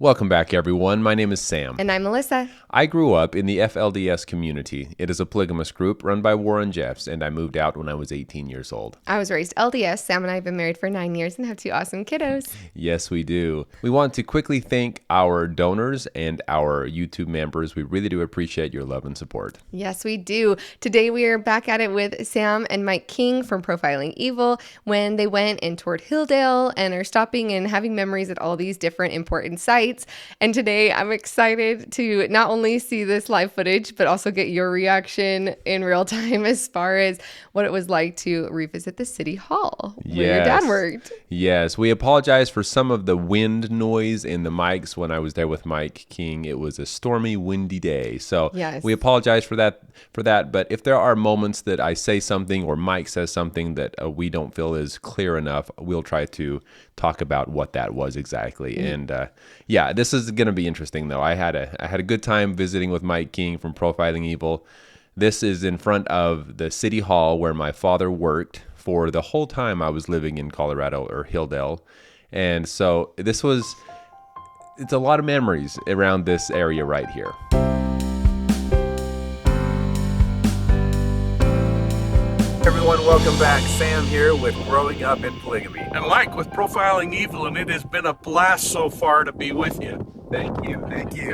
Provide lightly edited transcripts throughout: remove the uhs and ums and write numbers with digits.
Welcome back, everyone. My name is Sam. And I'm Melissa. I grew up in the FLDS community. It is a polygamous group run by Warren Jeffs, and I moved out when I was 18 years old. I was raised LDS. Sam and I have been married for 9 years and have 2 awesome kiddos. Yes, we do. We want to quickly thank our donors and our YouTube members. We really do appreciate your love and support. Yes, we do. Today we are back at it with Sam and Mike King from Profiling Evil when they went and toured Hildale and are stopping and having memories at all these different important sites. And today I'm excited to not only see this live footage, but also get your reaction in real time as far as what it was like to revisit the City Hall where your dad worked. Yes, we apologize for some of the wind noise in the mics when I was there with Mike King. It was a stormy, windy day. So we apologize for that. But if there are moments that I say something or Mike says something that we don't feel is clear enough, we'll try to talk about what that was exactly. And this is going to be interesting, though. I had a good time visiting with Mike King from Profiling Evil. This is in front of the City Hall where my father worked for the whole time I was living in Colorado or Hildale. And so it's a lot of memories around this area right here. Everyone, welcome back. Sam here with Growing Up in Polygamy. And Mike with Profiling Evil, and it has been a blast so far to be with you. Thank you.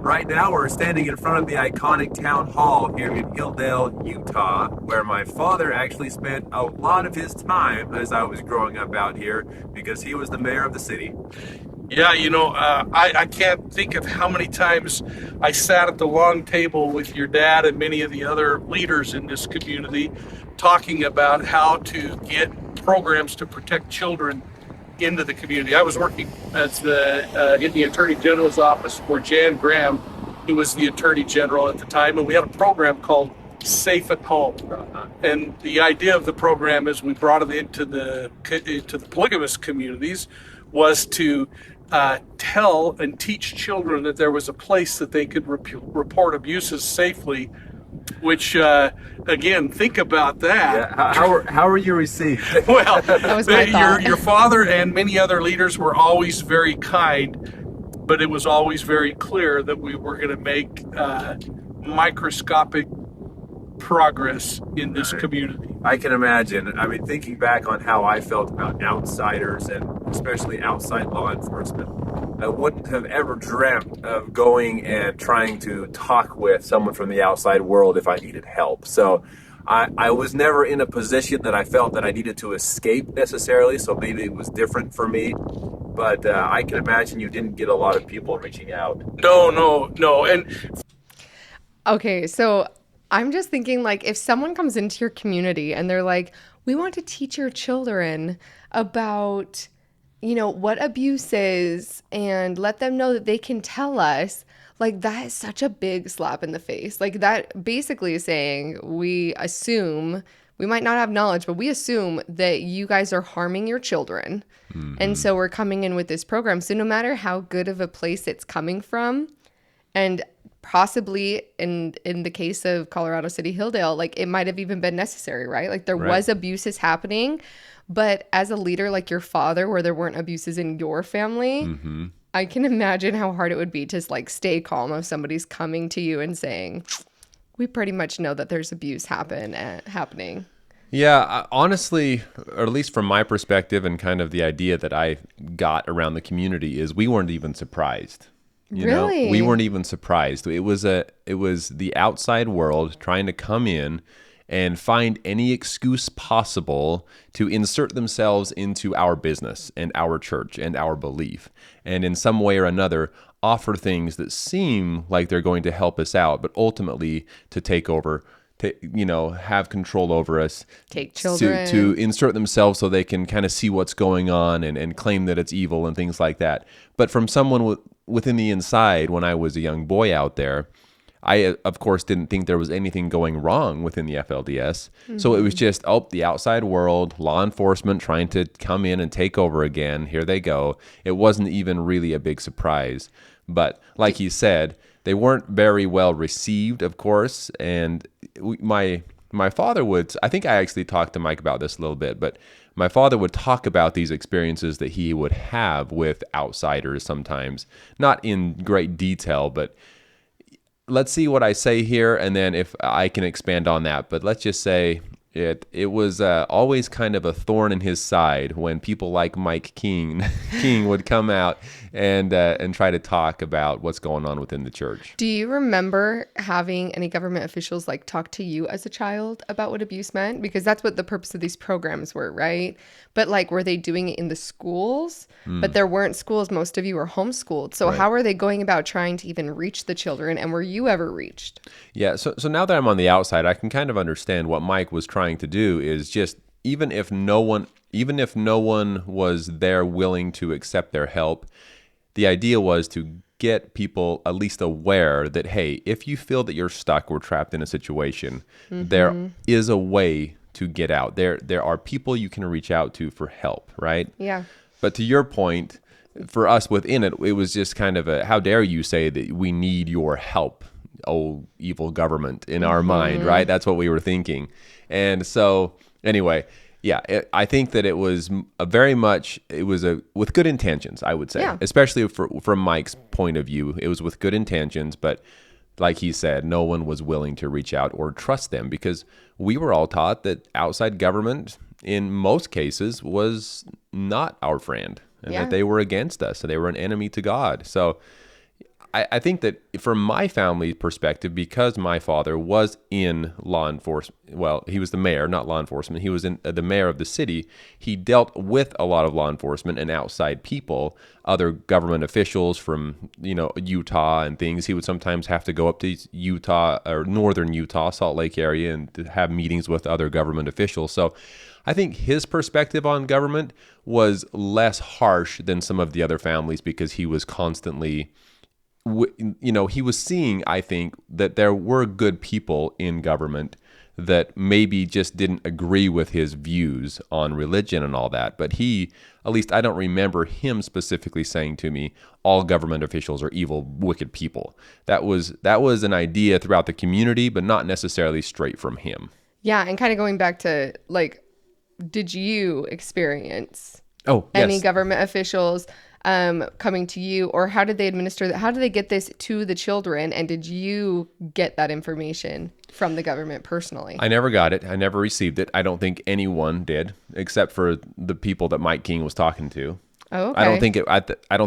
Right now we're standing in front of the iconic town hall here in Hildale, Utah, where my father actually spent a lot of his time as I was growing up out here because he was the mayor of the city. Yeah, I can't think of how many times I sat at the long table with your dad and many of the other leaders in this community talking about how to get programs to protect children into the community. I was working as in the Attorney General's office for Jan Graham, who was the Attorney General at the time, and we had a program called Safe at Home. And the idea of the program, as we brought it into the polygamous communities, was to tell and teach children that there was a place that they could report abuses safely. Which, again, think about that. Yeah, how are you received? Well, that was my thought. Your father and many other leaders were always very kind, but it was always very clear that we were going to make microscopic progress in this community. I can imagine. I mean, thinking back on how I felt about outsiders and especially outside law enforcement, I wouldn't have ever dreamt of going and trying to talk with someone from the outside world if I needed help. So I was never in a position that I felt that I needed to escape necessarily, so maybe it was different for me. But I can imagine you didn't get a lot of people reaching out. No. Okay, so I'm just thinking, like, if someone comes into your community and they're like, we want to teach your children about, what abuse is and let them know that they can tell us, like, that is such a big slap in the face. Like, that basically is saying we assume, we might not have knowledge, but we assume that you guys are harming your children. Mm-hmm. And so we're coming in with this program. So no matter how good of a place it's coming from, and possibly in the case of Colorado City Hildale, like, it might have even been necessary, right? Like, there was abuses happening, but as a leader like your father, where there weren't abuses in your family, I can imagine how hard it would be to, like, stay calm if somebody's coming to you and saying, we pretty much know that there's abuse happening. Yeah, honestly, or at least from my perspective and kind of the idea that I got around the community is we weren't even surprised. Really? We weren't even surprised. It was the outside world trying to come in and find any excuse possible to insert themselves into our business and our church and our belief, and in some way or another offer things that seem like they're going to help us out, but ultimately to take over, have control over us, take children, to insert themselves so they can kind of see what's going on and claim that it's evil and things like that. But from someone within the inside, when I was a young boy out there, I, of course, didn't think there was anything going wrong within the FLDS. Mm-hmm. So it was just, the outside world, law enforcement trying to come in and take over again. Here they go. It wasn't even really a big surprise. But like he said, they weren't very well received, of course. And my father would, I think I actually talked to Mike about this a little bit, but my father would talk about these experiences that he would have with outsiders sometimes, not in great detail, but let's see what I say here, and then if I can expand on that. But let's just say it was always kind of a thorn in his side when people like Mike King would come out and try to talk about what's going on within the church. Do you remember having any government officials like talk to you as a child about what abuse meant? Because that's what the purpose of these programs were, right? But like, were they doing it in the schools? But there weren't schools. Most of you were homeschooled. So how are they going about trying to even reach the children? And were you ever reached? Yeah. So now that I'm on the outside, I can kind of understand what Mike was trying to do is just, even if no one was there willing to accept their help, the idea was to get people at least aware that, hey, if you feel that you're stuck or trapped in a situation, there is a way to get out. There are people you can reach out to for help, right? Yeah. But to your point, for us within it, it was just kind of a, how dare you say that we need your help, oh, evil government, in our mind, right? That's what we were thinking. And so anyway, yeah, I think that it was with good intentions, I would say, especially from Mike's point of view. It was with good intentions, but like he said, no one was willing to reach out or trust them, because we were all taught that outside government, in most cases, was not our friend, and that they were against us, so they were an enemy to God. So I think that from my family perspective, because my father was in law enforcement, well, he was the mayor, not law enforcement. He was the mayor of the city. He dealt with a lot of law enforcement and outside people, other government officials from, Utah and things. He would sometimes have to go up to Utah or northern Utah, Salt Lake area, and to have meetings with other government officials. So I think his perspective on government was less harsh than some of the other families, because he was constantly, he was seeing, I think, that there were good people in government that maybe just didn't agree with his views on religion and all that. But at least I don't remember him specifically saying to me, all government officials are evil, wicked people. That was an idea throughout the community, but not necessarily straight from him. Yeah, and kind of going back to, like, did you experience yes, any government officials coming to you, or how did they administer that? How did they get this to the children? And did you get that information from the government personally? I never got it. I never received it. I don't think anyone did, except for the people that Mike King was talking to. Oh, okay. I don't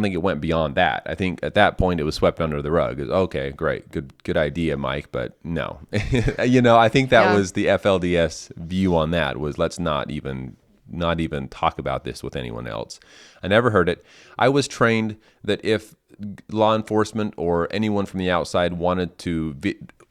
think it went beyond that. I think at that point it was swept under the rug. It was, okay, great, good idea, Mike, but no. I think that was the FLDS view on that, was let's not even talk about this with anyone else. I never heard it. I was trained that if law enforcement or anyone from the outside wanted to,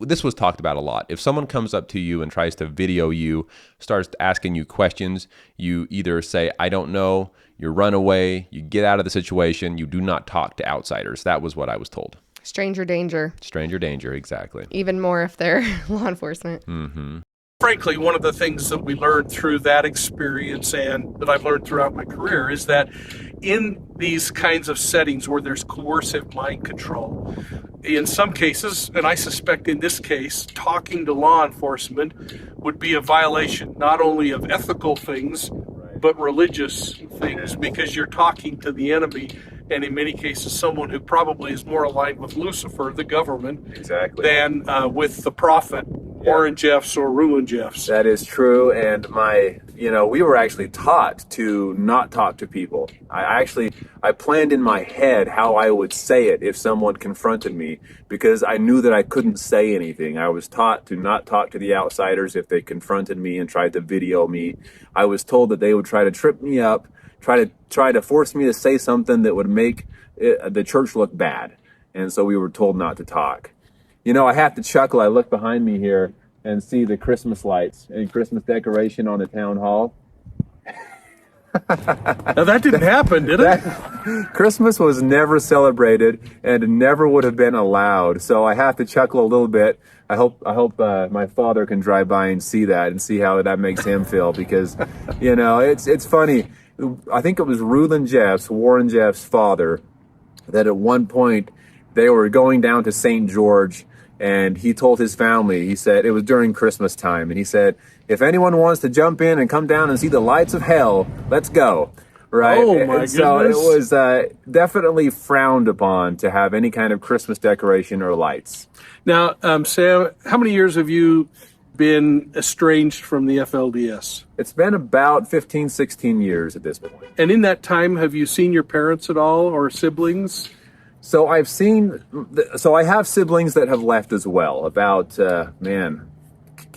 this was talked about a lot. If someone comes up to you and tries to video you, starts asking you questions, you either say, I don't know, you run away, you get out of the situation, you do not talk to outsiders. That was what I was told. Stranger danger. Stranger danger, exactly. Even more if they're law enforcement. Mm-hmm. Frankly, one of the things that we learned through that experience, and that I've learned throughout my career, is that in these kinds of settings where there's coercive mind control, in some cases, and I suspect in this case, talking to law enforcement would be a violation not only of ethical things, but religious things, because you're talking to the enemy, and in many cases someone who probably is more aligned with Lucifer, the government, than with the prophet, Warren Jeffs or Rulon Jeffs. That is true, and we were actually taught to not talk to people. I planned in my head how I would say it if someone confronted me, because I knew that I couldn't say anything. I was taught to not talk to the outsiders if they confronted me and tried to video me. I was told that they would try to trip me up, try to force me to say something that would make the church look bad. And so we were told not to talk. I have to chuckle. I look behind me here and see the Christmas lights and Christmas decoration on the town hall. Now, that didn't happen, did it? Christmas was never celebrated and never would have been allowed. So I have to chuckle a little bit. I hope my father can drive by and see that and see how that makes him feel, because, it's funny. I think it was Rulon Jeffs, Warren Jeffs' father, that at one point they were going down to St. George And he told his family, he said, it was during Christmas time, and he said, if anyone wants to jump in and come down and see the lights of hell, let's go. Right? Oh, my goodness. So it was definitely frowned upon to have any kind of Christmas decoration or lights. Now, Sam, how many years have you been estranged from the FLDS? It's been about 15, 16 years at this point. And in that time, have you seen your parents at all or siblings? So I have siblings that have left as well. About,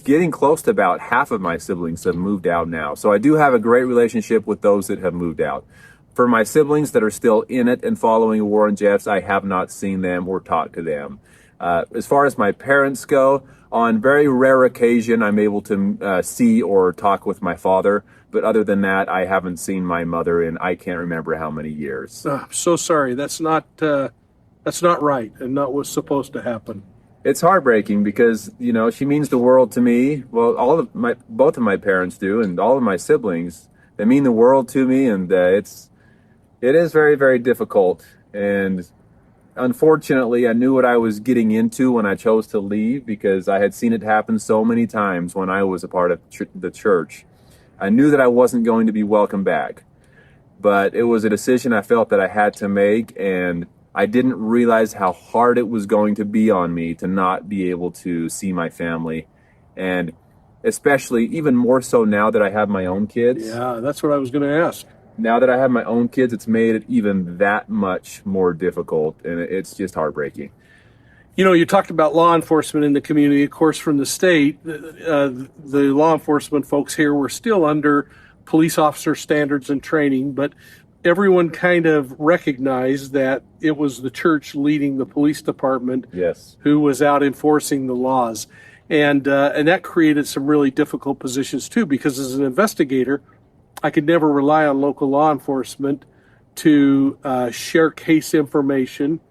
getting close to about half of my siblings have moved out now. So I do have a great relationship with those that have moved out. For my siblings that are still in it and following Warren Jeffs, I have not seen them or talked to them. As far as my parents go, on very rare occasion, I'm able to see or talk with my father. But other than that, I haven't seen my mother in I can't remember how many years. I'm so sorry. That's not right and not what's supposed to happen. It's heartbreaking because, she means the world to me. Well, both of my parents do, and all of my siblings, they mean the world to me, and it is very, very difficult. And unfortunately, I knew what I was getting into when I chose to leave because I had seen it happen so many times when I was a part of the church. I knew that I wasn't going to be welcome back, but it was a decision I felt that I had to make, and I didn't realize how hard it was going to be on me to not be able to see my family. And especially, even more so now that I have my own kids. Yeah, that's what I was going to ask. Now that I have my own kids, it's made it even that much more difficult, and it's just heartbreaking. You talked about law enforcement in the community. Of course, from the state, the law enforcement folks here were still under police officer standards and training, but everyone kind of recognized that it was the church leading the police department who was out enforcing the laws. And that created some really difficult positions too, because as an investigator, I could never rely on local law enforcement to share case information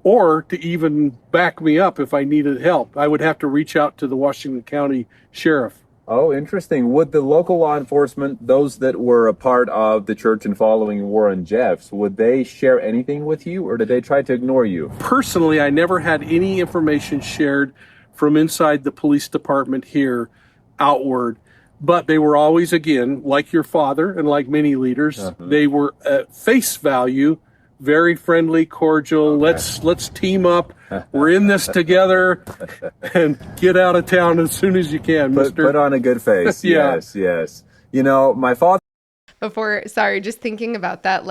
or to even back me up if I needed help. I would have to reach out to the Washington County Sheriff. Oh, interesting. Would the local law enforcement, those that were a part of the church and following Warren Jeffs, would they share anything with you, or did they try to ignore you? Personally, I never had any information shared from inside the police department here outward, but they were always, again, like your father and like many leaders, they were at face value, very friendly, cordial. Okay. Let's team up. We're in this together, and get out of town as soon as you can, mister. Put on a good face. Yeah. Yes. My father. Just thinking about that,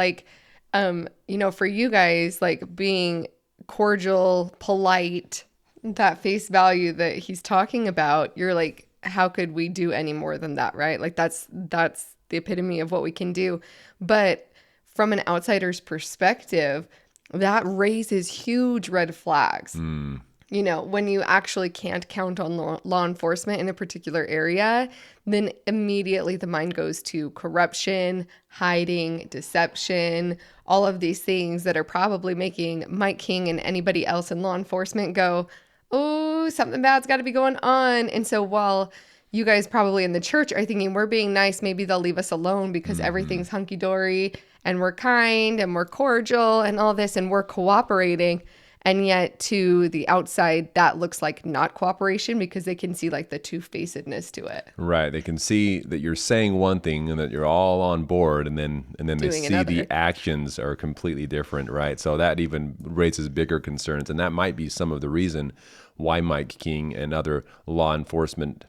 for you guys, being cordial, polite, that face value that he's talking about, you're like, how could we do any more than that, right? That's the epitome of what we can do. But from an outsider's perspective, that raises huge red flags. When you actually can't count on law enforcement in a particular area, then immediately the mind goes to corruption, hiding, deception, all of these things that are probably making Mike King and anybody else in law enforcement go, oh, something bad's got to be going on. And so while you guys probably in the church are thinking we're being nice, maybe they'll leave us alone because everything's hunky-dory and we're kind and we're cordial and all this and we're cooperating. And yet to the outside, that looks like not cooperation because they can see the two-facedness to it. Right. They can see that you're saying one thing and that you're all on board, and then they see another. The actions are completely different, right? So that even raises bigger concerns, and that might be some of the reason why Mike King and other law enforcement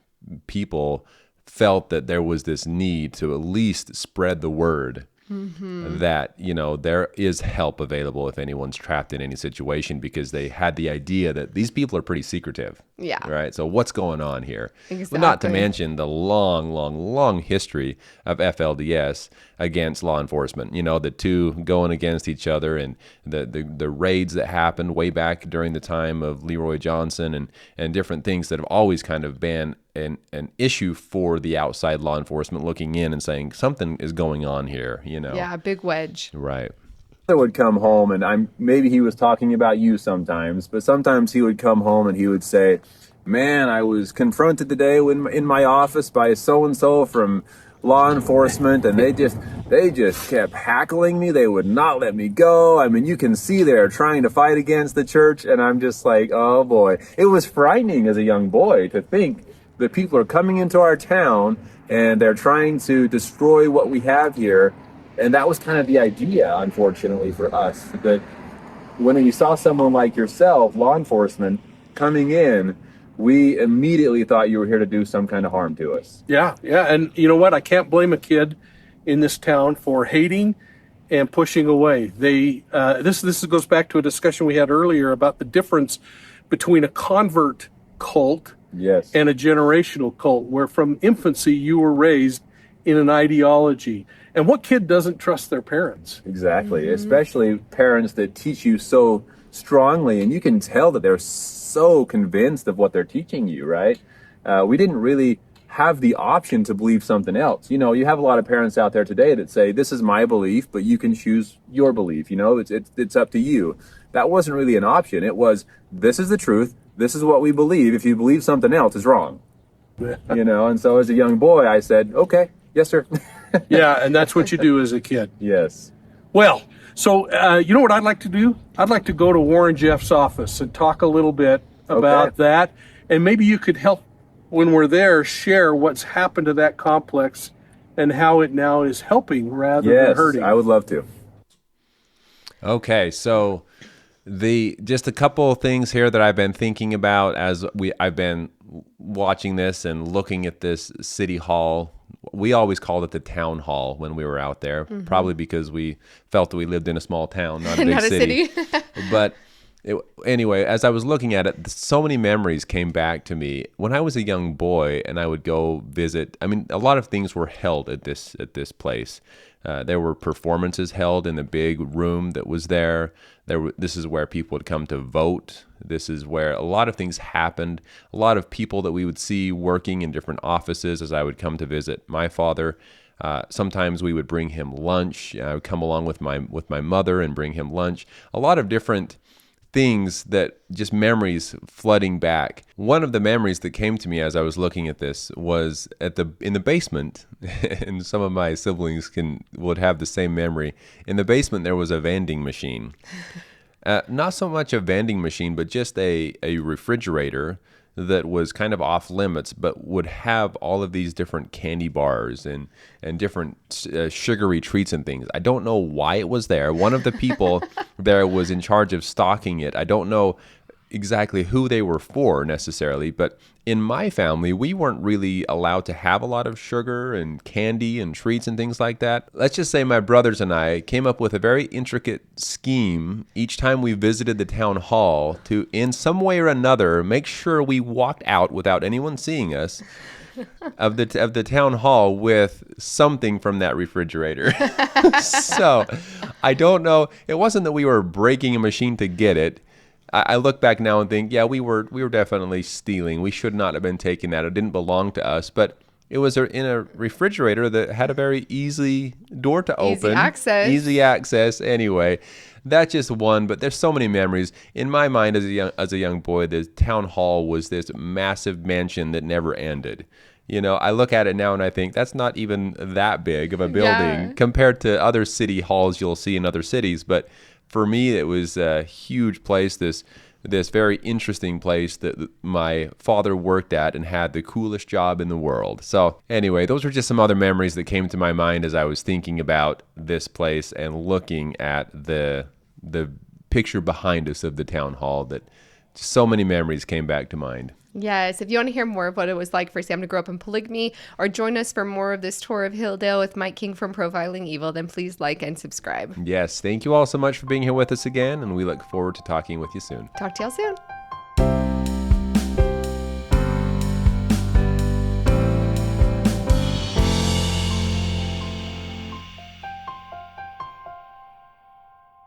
people felt that there was this need to at least spread the word that, there is help available if anyone's trapped in any situation, because they had the idea that these people are pretty secretive. Yeah. Right. So what's going on here? Exactly. Well, not to mention the long history of FLDS against law enforcement. The two going against each other, and the raids that happened way back during the time of Leroy Johnson and different things that have always kind of been an issue for the outside law enforcement looking in and saying something is going on here. Yeah, big wedge. Right. Would come home, and maybe he was talking about you sometimes, but sometimes he would come home and he would say, man, I was confronted today in my office by so-and-so from law enforcement, and they just kept hackling me. They would not let me go. I mean, you can see they're trying to fight against the church, and I'm just like, oh boy. It was frightening as a young boy to think that people are coming into our town and they're trying to destroy what we have here. And that was kind of the idea, unfortunately, for us, that when you saw someone like yourself, law enforcement, coming in, we immediately thought you were here to do some kind of harm to us. Yeah. And you know what? I can't blame a kid in this town for hating and pushing away. This goes back to a discussion we had earlier about the difference between a convert cult and a generational cult, where from infancy you were raised in an ideology. And what kid doesn't trust their parents? Exactly, especially parents that teach you so strongly, and you can tell that they're so convinced of what they're teaching you, right? We didn't really have the option to believe something else. You know, you have a lot of parents out there today that say, this is my belief, but you can choose your belief. You know, it's up to you. That wasn't really an option. It was, this is the truth. This is what we believe. If you believe something else, it's wrong. You know, and so as a young boy, I said, okay, yes, sir. Yeah, and that's what you do as a kid. Yes. Well, so you know what I'd like to do? I'd like to go to Warren Jeff's office and talk a little bit about that. And maybe you could help, when we're there, share what's happened to that complex and how it now is helping rather than hurting. Yes, I would love to. Okay, so just a couple of things here that I've been thinking about as I've been watching this and looking at this city hall. We always called it the town hall when we were out there, probably because we felt that we lived in a small town, not a big city. But anyway, as I was looking at it, so many memories came back to me when I was a young boy, and I would go visit. I mean, a lot of things were held at this place. There were performances held in the big room that was there. This is where people would come to vote. This is where a lot of things happened. A lot of people that we would see working in different offices as I would come to visit my father. Sometimes we would bring him lunch. I would come along with my mother and bring him lunch. A lot of different things, that just memories flooding back. One of the memories that came to me as I was looking at this was in the basement, and some of my siblings would have the same memory. In the basement, there was a vending machine. Not so much a vending machine, but just a refrigerator that was kind of off limits, but would have all of these different candy bars and different sugary treats and things. I don't know why it was there. One of the people there was in charge of stocking it. I don't know exactly who they were for necessarily, but in my family, we weren't really allowed to have a lot of sugar and candy and treats and things like that. Let's just say my brothers and I came up with a very intricate scheme each time we visited the town hall to, in some way or another, make sure we walked out without anyone seeing us of the town hall with something from that refrigerator. So I don't know. It wasn't that we were breaking a machine to get it. I look back now and think, yeah, we were definitely stealing. We should not have been taking that. It didn't belong to us. But it was in a refrigerator that had a very easy door to open. Easy access. Anyway, that's just one. But there's so many memories. In my mind as a young boy, the town hall was this massive mansion that never ended. You know, I look at it now and I think that's not even that big of a building compared to other city halls you'll see in other cities. But for me, it was a huge place, this very interesting place that my father worked at and had the coolest job in the world. So anyway, those are just some other memories that came to my mind as I was thinking about this place and looking at the picture behind us of the town hall, that so many memories came back to mind. Yes. If you want to hear more of what it was like for Sam to grow up in polygamy, or join us for more of this tour of Hildale with Mike King from Profiling Evil, then please like and subscribe. Yes. Thank you all so much for being here with us again, and we look forward to talking with you soon. Talk to y'all soon.